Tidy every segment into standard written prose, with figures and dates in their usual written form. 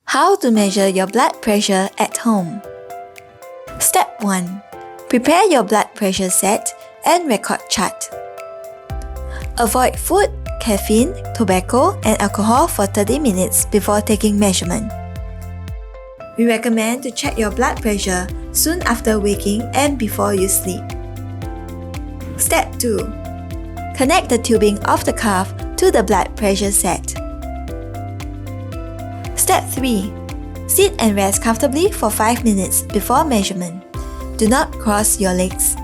How to measure your blood pressure at home. Step 1. Prepare your blood pressure set and record chart. Avoid food, caffeine, tobacco, and alcohol for 30 minutes before taking measurement. We recommend to check your blood pressure soon after waking and before you sleep. Step 2. Connect the tubing of the cuff to the blood pressure set. Step 3. Sit and rest comfortably for 5 minutes before measurement. Do not cross your legs.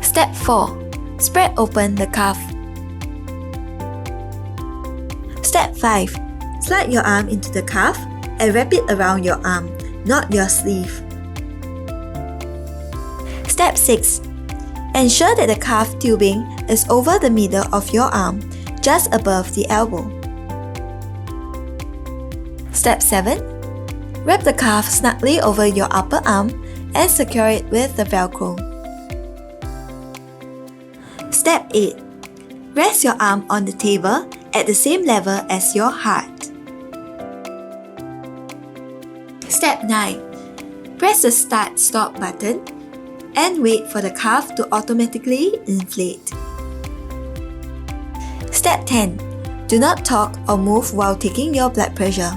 Step 4. Spread open the cuff. Step 5. Slide your arm into the cuff and wrap it around your arm, not your sleeve. Step 6. Ensure that the cuff tubing is over the middle of your arm, just above the elbow. Step 7. Wrap the cuff snugly over your upper arm and secure it with the Velcro. Step 8. Rest your arm on the table at the same level as your heart. Step 9. Press the Start-Stop button and wait for the cuff to automatically inflate. Step 10. Do not talk or move while taking your blood pressure.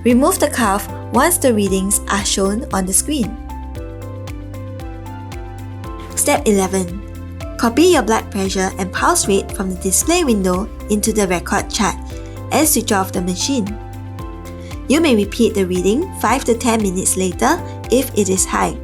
Remove the cuff once the readings are shown on the screen. Step 11. Copy your blood pressure and pulse rate from the display window into the record chart and switch off the machine. You may repeat the reading 5 to 10 minutes later if it is high.